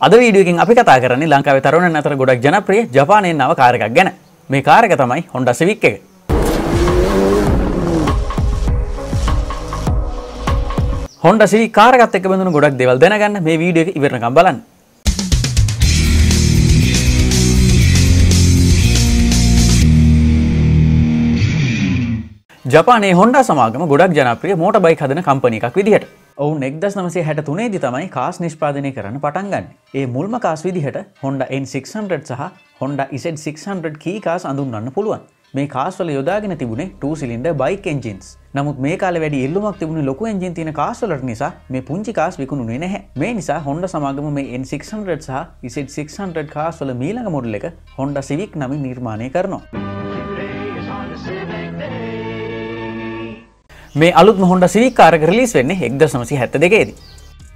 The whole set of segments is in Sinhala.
අද වීඩියෝ එකෙන් අපි කතා කරන්නේ ලංකාවේ තරුණයන් අතර ගොඩක් ජනප්‍රිය ජපානයේ නව කාර් එකක් ගැන. මේ කාර් එක තමයි Honda Civic එක. Honda Civic කාර් එකත් එක්ක බඳුණු ගොඩක් දේවල් දැනගන්න මේ වීඩියෝ එක ඉවරනකම් බලන්න. ජපානයේ Honda සමාගම ගොඩක් ජනප්‍රිය මෝටර් බයික් හදන කම්පැනි එකක් විදිහට. ඔවුන් 1963 දී තමයි කාස් නිෂ්පාදනය කරන්න පටන් ගන්න. ඒ මුල්ම කාස් විදිහට Honda N600 සහ Honda Z600 කී කාස් අඳුන්වන්න පුළුවන්. මේ කාස් වල යොදාගෙන තිබුණේ 2 cylinder bike engines. නමුත් මේ කාලේ වැඩි ඉල්ලුමක් තිබුණේ ලොකු එන්ජින් තියෙන කාස් වලට නිසා මේ පුංචි කාස් විකුණුනේ නැහැ. මේ නිසා Honda සමාගම මේ N600 සහ Z600 කාස් වල මීළඟ මොඩල් එක Honda Civic නමින් නිර්මාණය කරනවා. මේ අලුත්ම Honda Civic කාර් එක රිලීස් වෙන්නේ 1972 දී.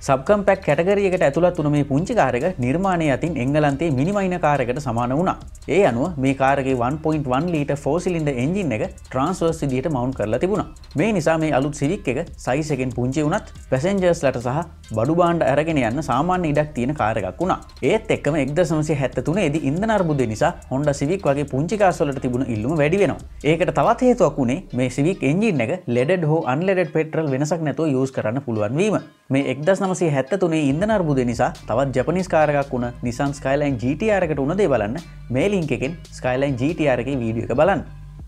සබ් කම්පැක්ට් කැටගරි එකට ඇතුළත් වුණ මේ පුංචි කාර් එක නිර්මාණය අතින් එංගලන්තයේ මිනිමයින කාර් එකට සමාන වුණා. ඒ අනුව මේ කාර් එකේ 1.1 ලීටර් 4 සිලින්ඩර් එන්ජින් එක ට්‍රාන්ස්වර්ස් විදියට මවුන්ට් කරලා තිබුණා. මේ නිසා මේ අලුත් Civic එක සයිස් එකෙන් පුංචි වුණත් පැසෙන්ජර්ස්ලට සහ බඩු භාණ්ඩ අරගෙන යන්න සාමාන්‍ය ඉඩක් තියෙන කාර් එකක් වුණා. ඒත් එක්කම 1973 දී ඉන්ධන අර්බුදය නිසා Honda Civic වගේ පුංචි කාස් වලට තිබුණ ඉල්ලුම වැඩි වෙනවා. ඒකට තවත් හේතුවක් උනේ මේ Civic එන්ජින් එක leaded හෝ unleaded petrol වෙනසක් නැතුව යූස් කරන්න පුළුවන් වීම. මේ 1973 ඉන්ධන අර්බුදය නිසා තවත් ජපනීස් කාර් එකක් වුණ Nissan Skyline GTR එකට උන දේ බලන්න මේ ලින්ක් එකෙන් Skyline GTR එකේ වීඩියෝ එක බලන්න.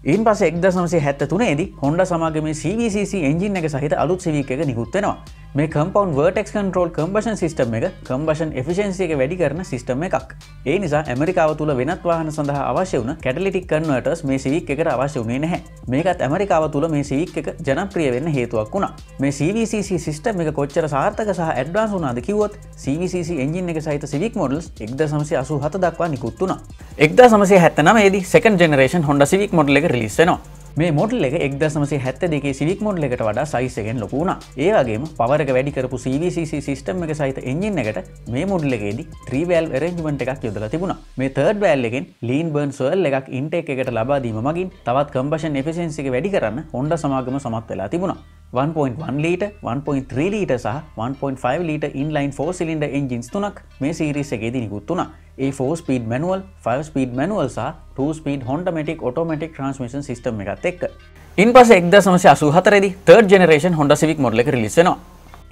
ඊට පස්සේ 1973 දී Honda සමාගමේ CVCC එන්ජින් එක සහිත අලුත් Civic එක නිකුත් වෙනවා. මේ compound vertex control combustion system එක combustion efficiency එක වැඩි කරන system එකක්. ඒ නිසා ඇමරිකාව තුල වෙනත් වාහන සඳහා අවශ්‍ය වුණ catalytic converters මේ Civic එකට අවශ්‍ය වුණේ නැහැ. මේකත් ඇමරිකාව තුල මේ Civic එක ජනප්‍රිය වෙන්න හේතුවක් වුණා. මේ CVCC system එක කොච්චර සාර්ථක සහ ඇඩ්වාන්ස් වුණාද කිව්වොත් CVCC එන්ජින් එක සහිත Civic models 1987 දක්වා නිකුත් වුණා. 1979 දී second generation Honda Civic model එක රිලීස් වෙනවා. මේ මොඩල් එක 1972 Civic මොඩල් එකට වඩා සයිස් එකෙන් ලොකු වුණා. ඒ වගේම පවර් එක වැඩි කරපු CVCC සිස්ටම් එක සහිත එන්ජින් එකට මේ මොඩල් එකේදී 3 valve arrangement එකක් යොදලා තිබුණා. මේ third valve එකෙන් lean burn swirl එකක් intake එකට ලබා දීම මගින් තවත් combustion efficiency එක වැඩි කරන්න Honda සමාගම සමත් වෙලා තිබුණා. 1.1 ලීටර්, 1.3 ලීටර් සහ 1.5 ලීටර් inline 4 cylinder engines තුනක් මේ සීරීස් එකේදී නිකුත් වුණා. ඒ 4 speed manual, 5 speed manual සහ 2 speed Honda-matic automatic transmission system එකත් එක්ක. ඉන්පස්සේ 1984 දී third generation Honda Civic model එක රිලීස් වෙනවා.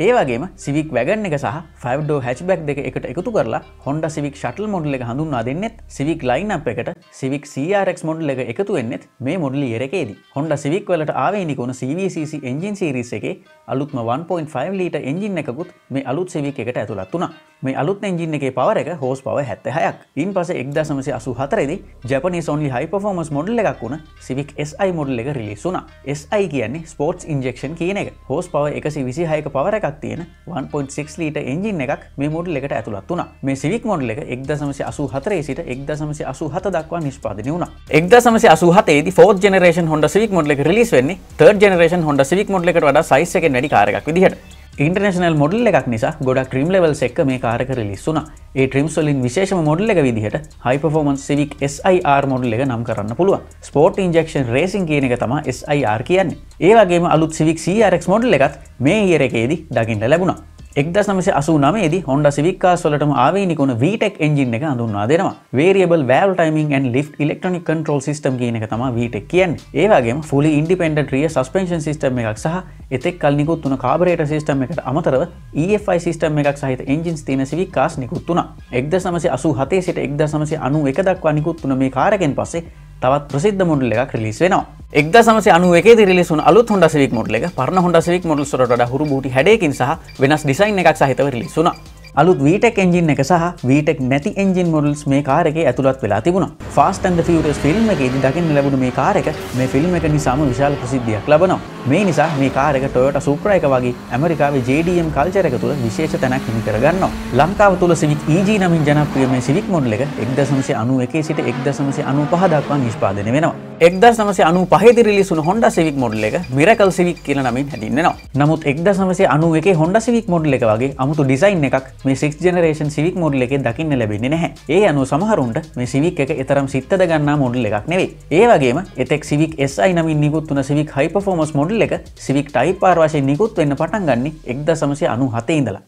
ඒ වගේම Civic Wagon එක සහ 5 door hatchback දෙක එකට එකතු කරලා Honda Civic Shuttle model එක හඳුන්වා දෙන්නෙත් Civic lineup එකට Civic CRX model එක එකතු වෙන්නෙත් මේ model year එකේදී. Honda Civic වලට ආවේනික වුණ CVCC engine series එකේ අලුත්ම 1.5 ලීටර් එන්ජින් එකකුත් මේ අලුත් Civic එකට ඇතුළත් වුණා. මේ අලුත් එන්ජින් එකේ පවර් එක හෝස් පවර් 76ක්. ඉන්පස්සේ 1984 දී Japanese only high performance model එකක් වුණ Civic SI model එක රිලීස් වුණා. SI කියන්නේ sports injection කියන එක. හෝස් පවර් 126ක පවර් එකක් තියෙන 1.6 ලීටර් එන්ජින් එකක් මේ මොඩල් එකට ඇතුළත් වුණා. මේ Civic මොඩල් එක 1984 සිට 1987 දක්වා නිෂ්පාදනය වුණා. 1987 දී 4th generation Honda Civic model එක රිලීස් වෙන්නේ 3rd generation Honda Civic model එකට වඩා සයිස් එකෙන් වැඩි කාර් එකක් විදිහට. ඉන්ටර්නැෂනල් මොඩල් එකක් නිසා ගොඩක් ට්‍රිම් ලෙවල්ස් එක්ක මේ කාර් එක රිලීස් වුණා. ඒ ට්‍රිම්ස් වලින් විශේෂම මොඩල් එක විදිහට high performance Civic SIR model එක නම් කරන්න පුළුවන්. Sport injection racing කියන එක තමයි SIR කියන්නේ. ඒ වගේම අලුත් Civic CRX මොඩල් එකත් මේ year එකේදී දකින්න ලැබුණා. 1989 දී Honda Civic cars වලටම ආවේනික වුණ VTEC එන්ජින් එක හඳුන්වා දෙනවා. Variable valve timing and lift electronic control system කියන එක තමයි VTEC කියන්නේ. ඒ වගේම fully independent rear suspension system එකක් සහ එතෙක් කල නිකුත් වුණ carburetor system එකට අමතරව EFI system එකක් සහිත engines තියෙන Civic cars නිකුත් වුණා. 1987 සිට 1991 දක්වා නිකුත් වුණ මේ කාර් එකෙන් පස්සේ තවත් ප්‍රසිද්ධ මොඩල් එකක් රිලීස් වෙනවා. 1991 දී රිලීස් වුණ අලුත් Honda Civic මොඩල් එක පරණ Honda Civic මොඩල්ස් වලට වඩා හුරු බූටි හැඩයකින් සහ වෙනස් ඩිසයින් එකක් සහිතව රිලීස් වුණා. අලුත් VTEC එන්ජින් එක සහ VTEC නැති එන්ජින් මොඩල්ස් මේ කාර් එකේ ඇතුළත් වෙලා තිබුණා. Fast and the Furious film එකේදී දකින්න ලැබුණ මේ කාර් එක මේ ෆිල්ම් එක නිසාම විශාල ප්‍රසිද්ධියක් ලබනවා. මේ නිසා මේ කාර් එක Toyota Supra එක වගේ ඇමරිකාවේ JDM කල්චර් එක තුල විශේෂ තැනක් හිමි කර ගන්නවා. ලංකාව තුල Civic EG නමින් ජනප්‍රිය මේ Civic මොඩල් එක 1991 සිට 1995 දක්වා නිෂ්පාදනය වෙනවා. 1995 දී රිලීස් වුණ Honda Civic මොඩල් එක Miracle Civic කියලා නමින් හැදින්වෙනවා. නමුත් 1991 Honda Civic මොඩල් එක වගේ අමුතු ඩිසයින් එකක් මේ 6th generation Civic මොඩල් එකේ දකින්න ලැබෙන්නේ නැහැ. ඒ අනුව සමහරුන්ට මේ Civic එක තරම් සිත්තද ගන්නා මොඩල් එකක් නෙවෙයි. ඒ වගේම එතෙක් Civic SI නමින් නිකුත් වුණ Civic high performance මොඩල් එක Civic Type R වශයෙන් නිකුත් වෙන්න පටන් ගන්නේ 1997 ඉඳලා.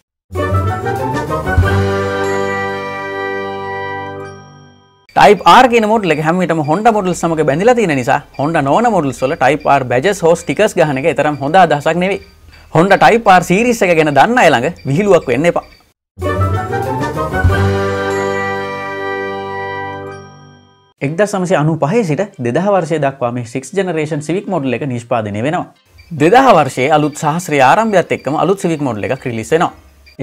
Type R කියන මොඩල් එක හැම විටම Honda models සමග බැඳිලා තියෙන නිසා Honda නොවන models වල Type R badges හෝ stickers ගහන එක තරම් හොඳ අදහසක් නෙවෙයි. Honda Type R series එක ගැන දන්න අය ළඟ විහිළුවක් වෙන්න එපා. 1995 සිට 2000 වර්ෂය දක්වා මේ 6th generation Civic model එක නිෂ්පාදනය වෙනවා. 2000 වර්ෂයේ අලුත් සහස්‍රයේ ආරම්භයත් එක්කම අලුත් Civic model එකක් රිලීස් වෙනවා.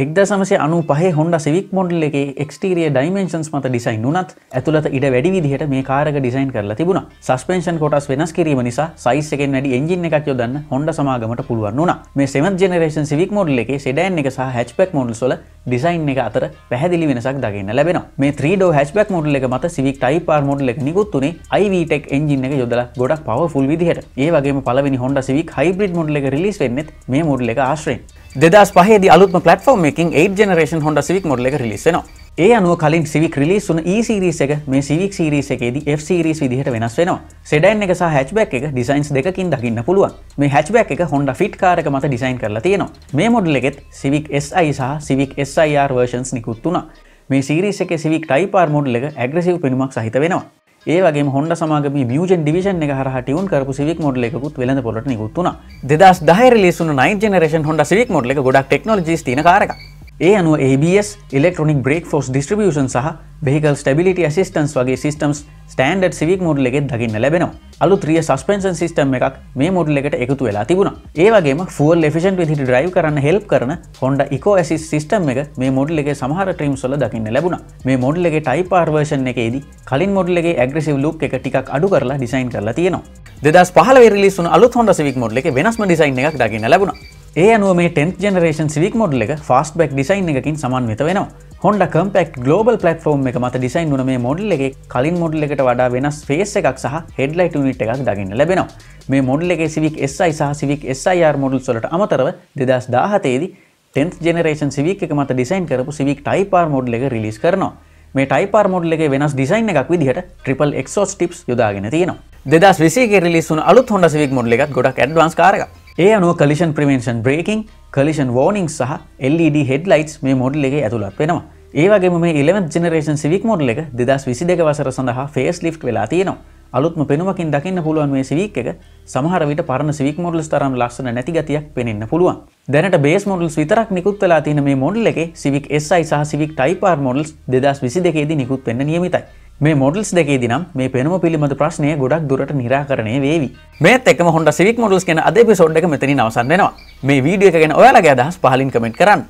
1995 Honda Civic model එකේ exterior dimensions මත design වුණත් ඇතුළත ඉඩ වැඩි විදිහට මේ කාර් එක design කරලා තිබුණා. suspension කොටස් වෙනස් කිරීම නිසා size එකෙන් වැඩි engine එකක් යොදන්න Honda සමාගමට පුළුවන් වුණා. මේ 7th generation Civic model එකේ sedan එක සහ hatchback models වල design එක අතර පැහැදිලි වෙනසක් දකින්න ලැබෙනවා. මේ 3-door hatchback model එක මත Civic Type R model එක නිකුත් උනේ iVTEC engine එක යොදලා ගොඩක් powerful විදිහට. ඒ වගේම පළවෙනි Honda Civic hybrid model එක release වෙන්නෙත් මේ model එක ආශ්‍රයෙන්. 2005 දී අලුත්ම platform එකකින් 8th generation Honda Civic model එක release වෙනවා. ඒ අනුව කලින් Civic release වුණ E series එක මේ Civic series එකේදී F series විදිහට වෙනස් වෙනවා. sedan එක සහ hatchback එක designs දෙකකින් දකින්න පුළුවන්. මේ hatchback එක Honda Fit car එක මත design කරලා තියෙනවා. මේ model එකෙත් Civic SI සහ Civic SIR versions නිකුත් වුණා. මේ series එකේ Civic Type R model එක aggressive පෙනුමක් සහිත වෙනවා. ඒ වගේම Honda සමාගමේ Mugen division එක හරහා ටියුන් කරපු Civic model එකකුත් වෙළඳ පොළට නිකුත් වුණා. 2010 රිලීස් වුණු 9th generation Honda Civic model එක ගොඩක් technologies තියෙන කාර් එකක්. ඒ අනුව ABS, electronic brake force distribution සහ vehicle stability assistance වගේ systems standard Civic model එකෙන් දකින්න ලැබෙනවා. අලුත් rear suspension system එකක් මේ model එකට එකතු වෙලා තිබුණා. ඒ වගේම fuel efficient විදිහට drive කරන්න help කරන Honda Eco Assist system එක මේ model එකේ සමහර trims වල දකින්න ලැබුණා. මේ model එකේ Type R version එකේදී කලින් model එකේ aggressive look එක ටිකක් අඩු කරලා design කරලා තියෙනවා. 2015 රිලීස් වුණු අලුත් Honda Civic model එකේ වෙනස්ම design එකක් දකින්න ලැබුණා. ඒ අනුව මේ 10th generation Civic model එක fastback design එකකින් සමන්විත වෙනවා. Honda Compact Global platform එක මත design වුණ මේ model එකේ කලින් model එකට වඩා වෙනස් face එකක් සහ headlight unit එකක් දකින්න ලැබෙනවා. මේ model එකේ Civic SI සහ Civic SIR models වලට අමතරව 2017 දී 10th generation Civic එක මත design කරපු Civic Type R model එක release කරනවා. මේ Type R model එකේ වෙනස් design එකක් විදිහට triple exhaust tips යොදාගෙන තියෙනවා. 2021 රිලීස් වුණු අලුත් Honda Civic model එකත් ගොඩක් advanced කාර් එකක්. ඒ අනුව collision prevention braking, collision warnings සහ LED headlights මේ model එකේ ඇතුළත් වෙනවා. ඒ වගේම මේ 11th generation Civic model එක 2022 වසර සඳහා facelift වෙලා තියෙනවා. අලුත්ම පෙනුමකින් දකින්න පුළුවන් මේ Civic එක සමහර විට පරණ Civic models තරම් ලස්සන නැති ගතියක් පෙනෙන්න පුළුවන්. දැනට base models විතරක් නිකුත් වෙලා තියෙන මේ model එකේ Civic SI සහ Civic Type R models 2022 දී නිකුත් වෙන්න නියමිතයි. මේ models දෙකේදී නම් මේ පෙනුම පිළිබඳ ප්‍රශ්නය ගොඩක් දුරට निराකරණය වේවි. මේත් එක්කම Honda Civic models ගැන අද එපිසෝඩ් එක මෙතනින් අවසන් වෙනවා. මේ වීඩියෝ එක ගැන ඔයාලගේ අදහස් පහලින් කමෙන්ට් කරන්න.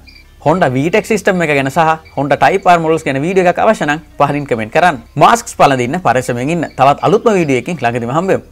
Honda VTEC system එක ගැන සහ Honda Type R models ගැන වීඩියෝ එකක් අවශ්‍ය නම් පහලින් කමෙන්ට් කරන්න. මාස්ක්ස් පළඳින්න පරිස්සමෙන් ඉන්න. තවත් අලුත්ම වීඩියෝ එකකින් ළඟදීම හම්බෙමු.